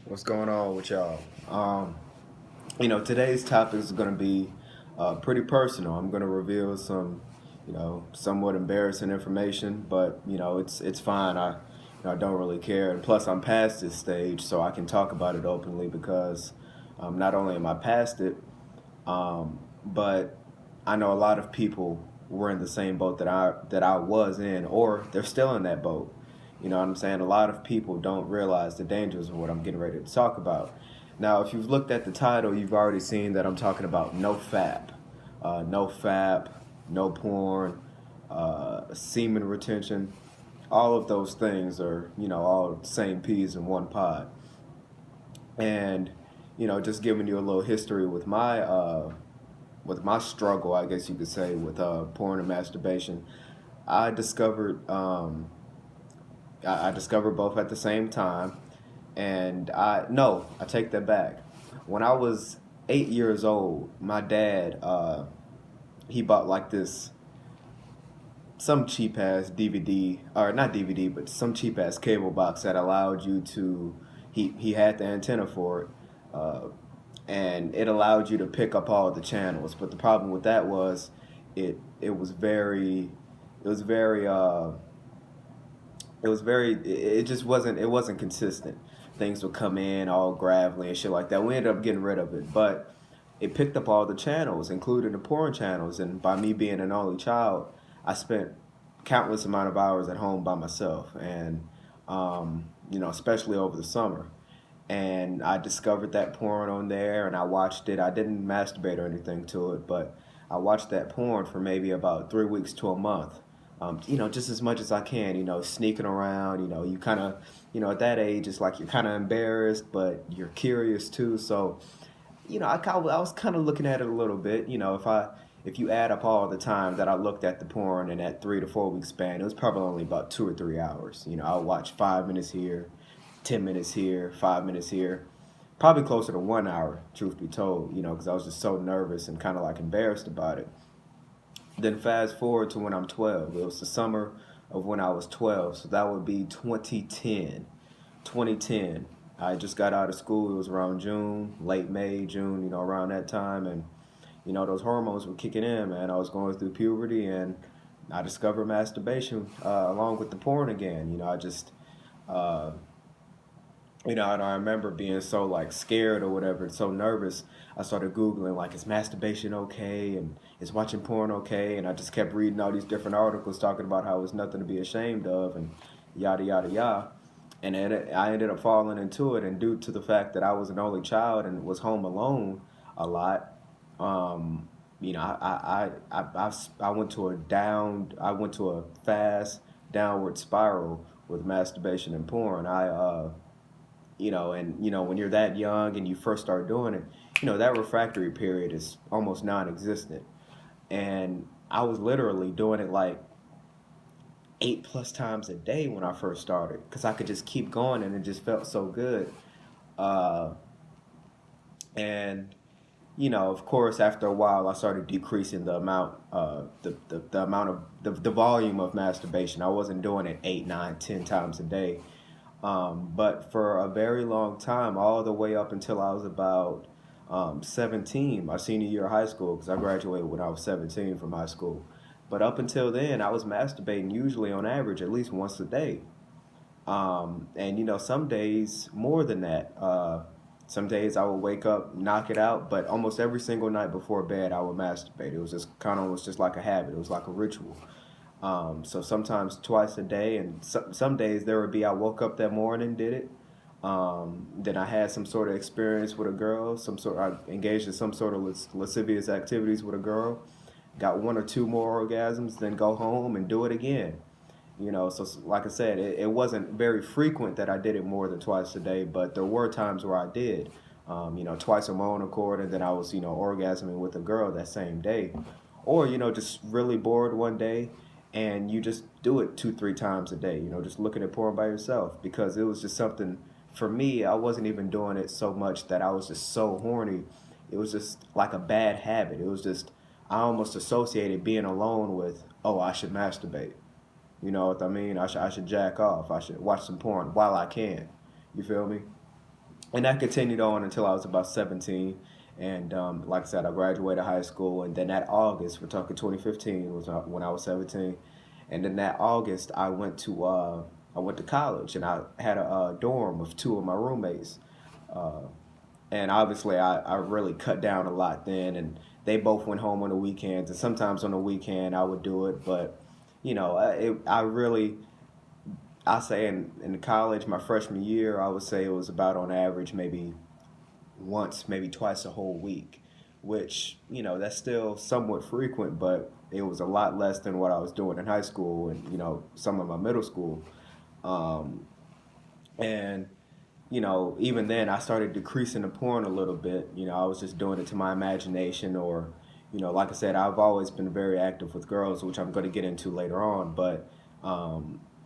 What's going on with y'all? Today's topic is going to be pretty personal. I'm going to reveal some, somewhat embarrassing information, but it's fine. I don't really care. And plus, I'm past this stage, so I can talk about it openly because not only am I past it, but I know a lot of people were in the same boat that I was in, or they're still in that boat. You know what I'm saying? A lot of people don't realize the dangers of what I'm getting ready to talk about. Now, if you've looked at the title, you've already seen that I'm talking about no FAP, no FAP, no porn, semen retention. All of those things are, all the same peas in one pod. And just giving you a little history with my struggle, I guess you could say, with porn and masturbation. I discovered I discovered both at the same time, and I take that back. When I was 8 years old, my dad he bought like this some cheap ass DVD, or not DVD, but some cheap ass cable box that allowed you to. He had the antenna for it, uh, and it allowed you to pick up all the channels. But the problem with that was, it was very, it was very it just wasn't consistent. Things would come in all gravelly and shit like that. We ended up getting rid of it, but it picked up all the channels, including the porn channels. And by me being an only child, I spent countless amount of hours at home by myself, and especially over the summer. And I discovered that porn on there, and I watched it. I didn't masturbate or anything to it, but I watched that porn for maybe about 3 weeks to a month. Just as much as I can. Sneaking around. You kind of, at that age, it's like you're kind of embarrassed, but you're curious too. So I was kind of looking at it a little bit. If you add up all the time that I looked at the porn in that 3 to 4 week span, it was probably only about 2 or 3 hours. I'll watch 5 minutes here, 10 minutes here, 5 minutes here, probably closer to 1 hour, truth be told. Because I was just so nervous and kind of like embarrassed about it. Then fast forward to when I'm 12. It was the summer of when I was 12, so that would be 2010. 2010. I just got out of school. It was around June, late May, June, around that time. And, those hormones were kicking in, man. I was going through puberty, and I discovered masturbation along with the porn again. Uh, and I remember being so like scared or whatever, so nervous. I started Googling like, is masturbation okay? And is watching porn okay? And I just kept reading all these different articles talking about how it's nothing to be ashamed of and yada, yada, yada. And then I ended up falling into it. And due to the fact that I was an only child and was home alone a lot, I went to a fast downward spiral with masturbation and porn. When you're that young and you first start doing it, that refractory period is almost non-existent. And I was literally doing it like 8 plus times a day when I first started because I could just keep going and it just felt so good. Uh, and of course, after a while, I started decreasing the amount of the volume of masturbation. I wasn't doing it 8, 9, 10 times a day. But for a very long time, all the way up until I was about 17, my senior year of high school, because I graduated when I was 17 from high school. But up until then, I was masturbating usually on average at least once a day. And some days more than that. Some days I would wake up, knock it out, but almost every single night before bed, I would masturbate. It was just kind of almost just like a habit. It was like a ritual. So sometimes twice a day, and some days there would be I woke up that morning, did it. Then I had some sort of experience with a girl, I engaged in some sort of lascivious activities with a girl, got one or two more orgasms, then go home and do it again. So like I said, it wasn't very frequent that I did it more than twice a day, but there were times where I did. Twice on my own accord, and then I was, orgasming with a girl that same day. Or, just really bored one day and you just do it 2, 3 times a day, just looking at porn by yourself because it was just something for me. I wasn't even doing it so much that I was just so horny. It was just like a bad habit. It was just, I almost associated being alone with, oh, I should masturbate. You know what I mean? I should jack off. I should watch some porn while I can. You feel me? And that continued on until I was about 17. And like I said, I graduated high school, and then that August, we're talking 2015, was when I was 17. And then that August, I went to college, and I had a dorm with two of my roommates. Uh, and obviously, I really cut down a lot then, and they both went home on the weekends, and sometimes on the weekend I would do it, but I really, I say in college, my freshman year, I would say it was about on average maybe once, maybe twice a whole week, which, that's still somewhat frequent, but it was a lot less than what I was doing in high school and, some of my middle school. Um, and, even then I started decreasing the porn a little bit. I was just doing it to my imagination or, like I said, I've always been very active with girls, which I'm going to get into later on, but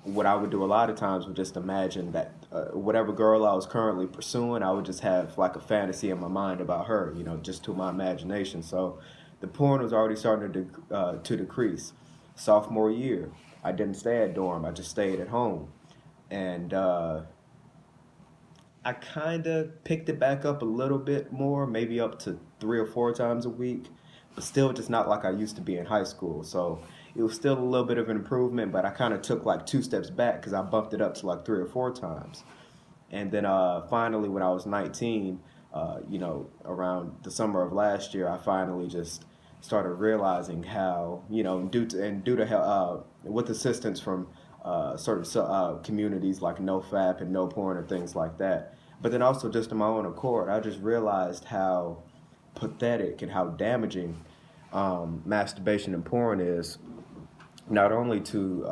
what I would do a lot of times was just imagine that whatever girl I was currently pursuing, I would just have like a fantasy in my mind about her, just to my imagination. So the porn was already starting to decrease. Sophomore year, I didn't stay at dorm. I just stayed at home, and I kind of picked it back up a little bit more, maybe up to 3 or 4 times a week, but still just not like I used to be in high school. So it was still a little bit of an improvement, but I kind of took like 2 steps back because I bumped it up to like 3 or 4 times. And then finally, when I was 19, around the summer of last year, I finally just started realizing how, with assistance from certain communities like no FAP and no porn and things like that. But then also just on my own accord, I just realized how pathetic and how damaging masturbation and porn is, not only to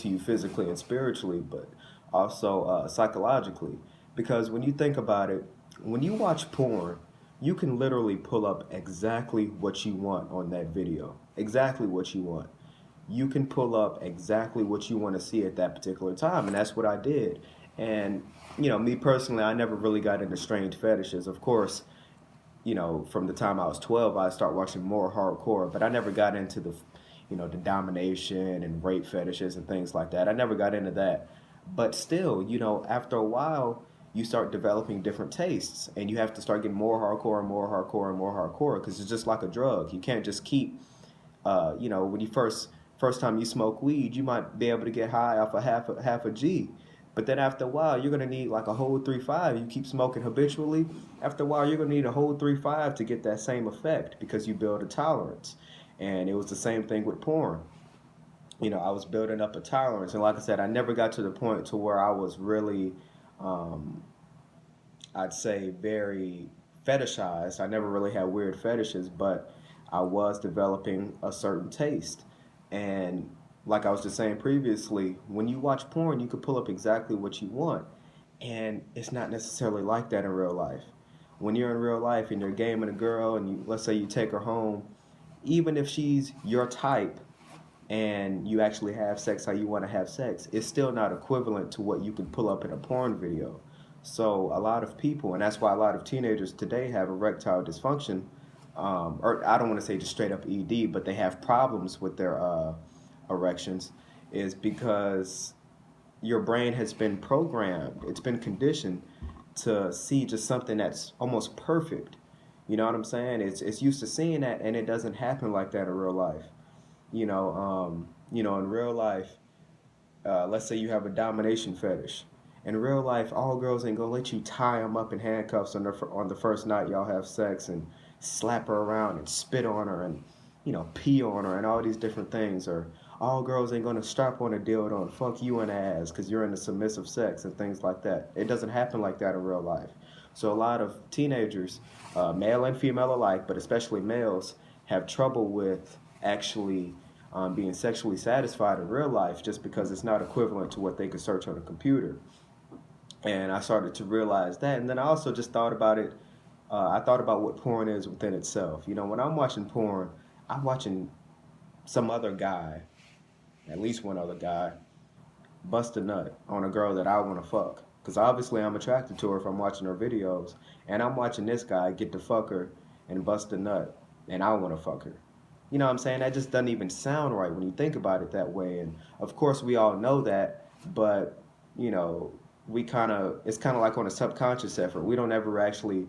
you physically and spiritually, but also psychologically. Because when you think about it, when you watch porn, you can literally pull up exactly what you want on that video. Exactly what you want. You can pull up exactly what you want to see at that particular time, and that's what I did. And me personally, I never really got into strange fetishes. Of course, from the time I was 12, I started watching more hardcore, but I never got into the domination and rape fetishes and things like that. I never got into that. But still, after a while, you start developing different tastes, and you have to start getting more hardcore and more hardcore and more hardcore because it's just like a drug. You can't just keep, when you first time you smoke weed, you might be able to get high off a half a G. But then after a while, you're gonna need like a whole 3.5. You keep smoking habitually. After a while, you're gonna need a whole 3.5 to get that same effect because you build a tolerance. And it was the same thing with porn. I was building up a tolerance, and like I said, I never got to the point to where I was really, um, I'd say, very fetishized. I never really had weird fetishes, but I was developing a certain taste. And like I was just saying previously, when you watch porn, you can pull up exactly what you want. And it's not necessarily like that in real life. When you're in real life and you're gaming a girl and let's say you take her home, even if she's your type and you actually have sex how you want to have sex, it's still not equivalent to what you can pull up in a porn video. So a lot of people, and that's why a lot of teenagers today have erectile dysfunction, or I don't want to say just straight up ED, but they have problems with their erections, is because your brain has been programmed, it's been conditioned to see just something that's almost perfect. You know what I'm saying? It's used to seeing that, and it doesn't happen like that in real life. In real life, let's say you have a domination fetish. In real life, all girls ain't gonna let you tie them up in handcuffs on the first night y'all have sex and slap her around and spit on her and pee on her and all these different things. Or all girls ain't gonna strap on a dildo and fuck you in the ass because you're into submissive sex and things like that. It doesn't happen like that in real life. So a lot of teenagers, male and female alike, but especially males, have trouble with actually being sexually satisfied in real life just because it's not equivalent to what they could search on a computer. And I started to realize that. And then I also just thought about it. I thought about what porn is within itself. When I'm watching porn, I'm watching some other guy, at least one other guy, bust a nut on a girl that I want to fuck. Because obviously I'm attracted to her if I'm watching her videos. And I'm watching this guy get to fuck her and bust a nut. And I want to fuck her. You know what I'm saying? That just doesn't even sound right when you think about it that way. And of course we all know that. But, you know, we kind of, it's kind of like on a subconscious effort. We don't ever actually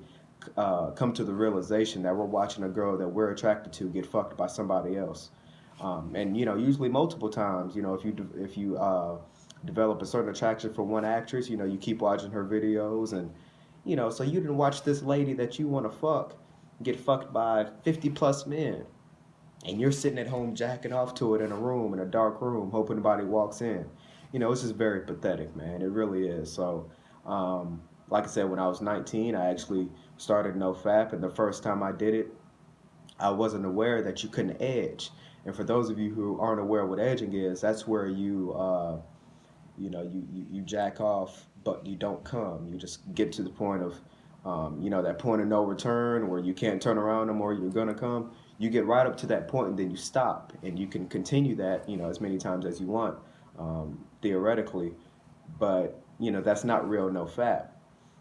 come to the realization that we're watching a girl that we're attracted to get fucked by somebody else. And usually multiple times. If you develop a certain attraction for one actress, you keep watching her videos, and so you didn't watch this lady that you want to fuck get fucked by 50 plus men, and you're sitting at home jacking off to it in a room, in a dark room, hoping nobody walks in. It's just very pathetic, man. It really is. So, like I said, when I was 19, I actually started no FAP, and the first time I did it, I wasn't aware that you couldn't edge. And for those of you who aren't aware what edging is, that's where you jack off, but you don't come. You just get to the point of, that point of no return where you can't turn around no more. You're gonna come. You get right up to that point, and then you stop, and you can continue that, as many times as you want, theoretically. But that's not real no fap.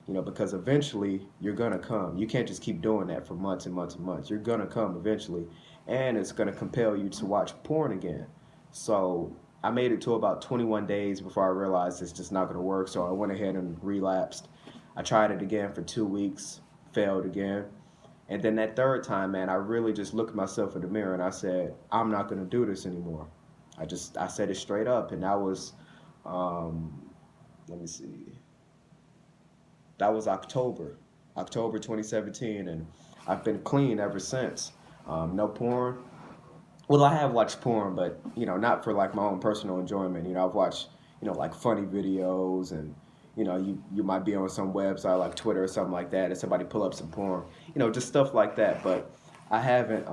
Because eventually you're gonna come. You can't just keep doing that for months and months and months. You're gonna come eventually, and it's gonna compel you to watch porn again. So I made it to about 21 days before I realized it's just not gonna work. So I went ahead and relapsed. I tried it again for 2 weeks, failed again, and then that third time, man, I really just looked at myself in the mirror and I said, I'm not gonna do this anymore. I said it straight up, and that was, um, let me see, that was October 2017, and I've been clean ever since. No porn. Well, I have watched porn, but not for like my own personal enjoyment. I've watched like funny videos, and you might be on some website like Twitter or something like that, and somebody pull up some porn. Just stuff like that. But I haven't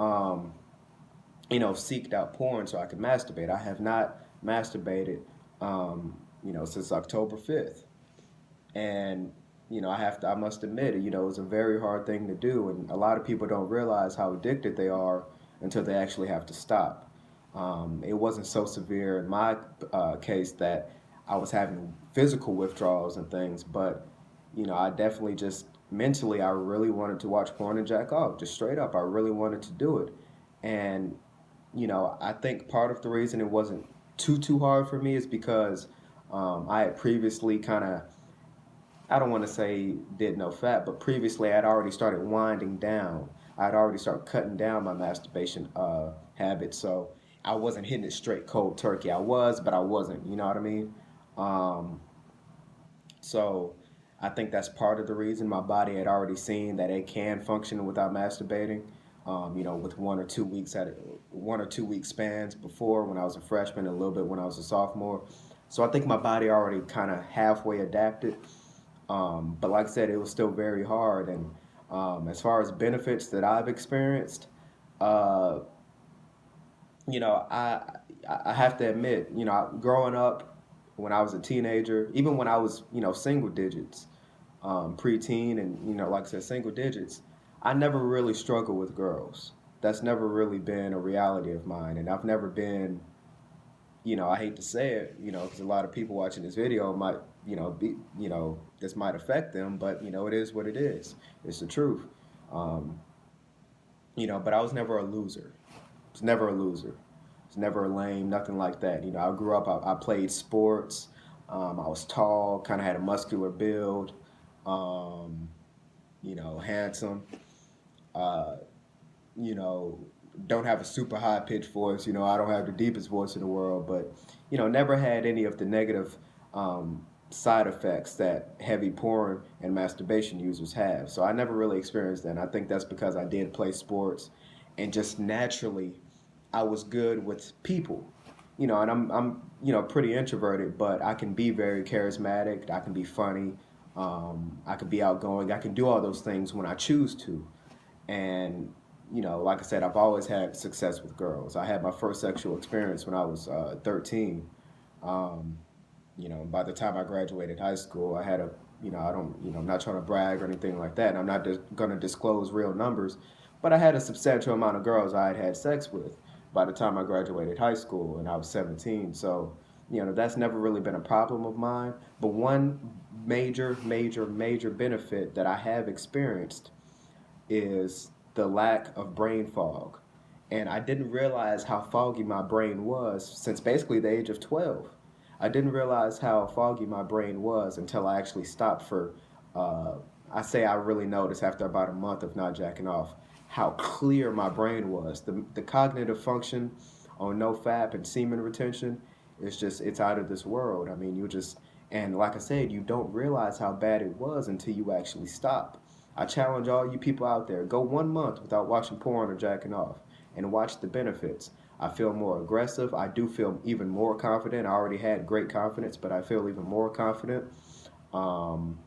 seeked out porn so I can masturbate. I have not masturbated since October 5th, and I must admit it. It's a very hard thing to do, and a lot of people don't realize how addicted they are until they actually have to stop. It wasn't so severe in my case that I was having physical withdrawals and things, but I definitely just mentally, I really wanted to watch porn and jack off, just straight up. I really wanted to do it, and I think part of the reason it wasn't too hard for me is because I had previously kind of, I don't want to say did no fat, but previously I'd already started winding down. I'd already started cutting down my masturbation habits, so I wasn't hitting it straight cold turkey. I was, but I wasn't. You know what I mean? Um, so I think that's part of the reason my body had already seen that it can function without masturbating. With 1 or 2 week spans before when I was a freshman, and a little bit when I was a sophomore. So I think my body already kind of halfway adapted. But like I said, it was still very hard. And as far as benefits that I've experienced, uh, you know, I I have to admit, growing up when I was a teenager, even when I was, single digits, preteen, and like I said, single digits, I never really struggled with girls. That's never really been a reality of mine, and I've never been, I hate to say it, because a lot of people watching this video might, this might affect them, but it is what it is. It's the truth. Um, but I was never a loser. I was never a loser. I was never a lame, nothing like that. I grew up, I played sports. I was tall, kind of had a muscular build, um, handsome. Uh, you know, don't have a super high pitched voice. I don't have the deepest voice in the world, but never had any of the negative side effects that heavy porn and masturbation users have. So I never really experienced that. And I think that's because I did play sports, and just naturally, I was good with people. And I'm pretty introverted, but I can be very charismatic. I can be funny. I can be outgoing. I can do all those things when I choose to. And like I said, I've always had success with girls. I had my first sexual experience when I was 13. Um, by the time I graduated high school, I had a, I don't, I'm not trying to brag or anything like that, and I'm not going to disclose real numbers, but I had a substantial amount of girls I had sex with by the time I graduated high school, and I was 17. So, that's never really been a problem of mine. But one major benefit that I have experienced is the lack of brain fog. And I didn't realize how foggy my brain was since basically the age of 12. I didn't realize how foggy my brain was until I actually stopped for. Uh, I say I really noticed after about a month of not jacking off how clear my brain was. The cognitive function on no FAP and semen retention is just it's out of this world. I mean, you just and like I said, you don't realize how bad it was until you actually stop. I challenge all you people out there: go 1 month without watching porn or jacking off, and watch the benefits. I feel more aggressive. I do feel even more confident. I already had great confidence, but I feel even more confident. Um,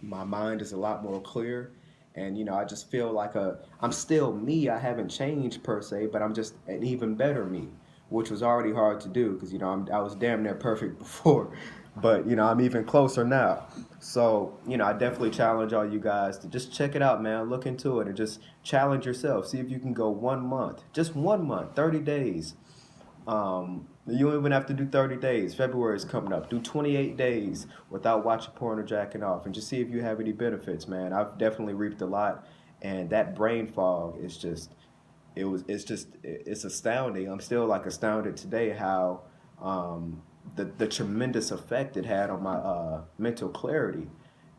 my mind is a lot more clear, and I just feel like I'm still me. I haven't changed per se, but I'm just an even better me, which was already hard to do because I was damn near perfect before, but I'm even closer now. So I definitely challenge all you guys to just check it out, man. Look into it and just challenge yourself. See if you can go 1 month, just 1 month, 30 days. You don't even have to do 30 days. February is coming up. Do 28 days without watching porn or jacking off and just see if you have any benefits, man. I've definitely reaped a lot. And that brain fog is just, it's astounding. I'm still like astounded today how the tremendous effect it had on my mental clarity.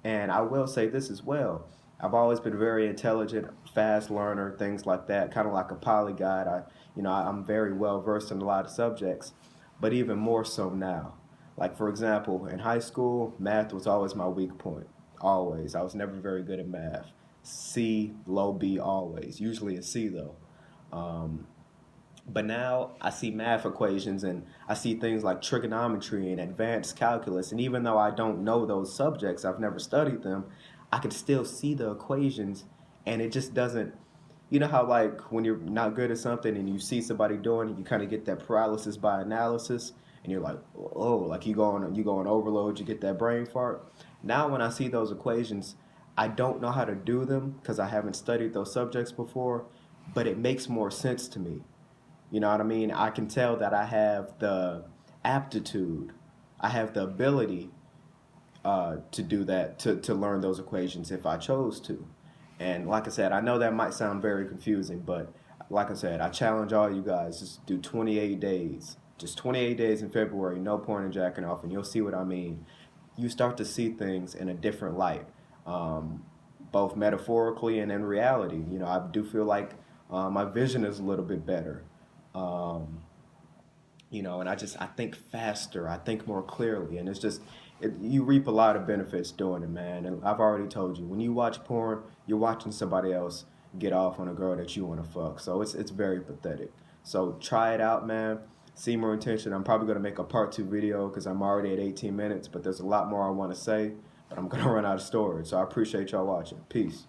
And I will say this as well. I've always been very intelligent, fast learner, things like that, kind of like a polyglot. I'm very well versed in a lot of subjects, but even more so now. Like for example, in high school, math was always my weak point. Always. I was never very good at math. C, low B always. Usually a C though. Um, but now I see math equations and I see things like trigonometry and advanced calculus. And even though I don't know those subjects, I've never studied them, I can still see the equations and it just doesn't. You know how, like, when you're not good at something and you see somebody doing it, you kind of get that paralysis by analysis and you're like, oh, like you go on overload, you get that brain fart. Now, when I see those equations, I don't know how to do them because I haven't studied those subjects before, but it makes more sense to me. You know what I mean? I can tell that I have the aptitude, I have the ability to do that, to learn those equations if I chose to. And like I said, I know that might sound very confusing, but like I said, I challenge all you guys just do 28 days. Just 28 days in February, no porn and jacking off, and you'll see what I mean. You start to see things in a different light, um, both metaphorically and in reality. I do feel like my vision is a little bit better. Um, and I think faster, I think more clearly, and you reap a lot of benefits doing it, man. And I've already told you, when you watch porn, you're watching somebody else get off on a girl that you want to fuck. So it's very pathetic. So try it out, man. See more intention. I'm probably gonna make a part 2 video because I'm already at 18 minutes, but there's a lot more I want to say, but I'm gonna run out of storage. So I appreciate y'all watching. Peace.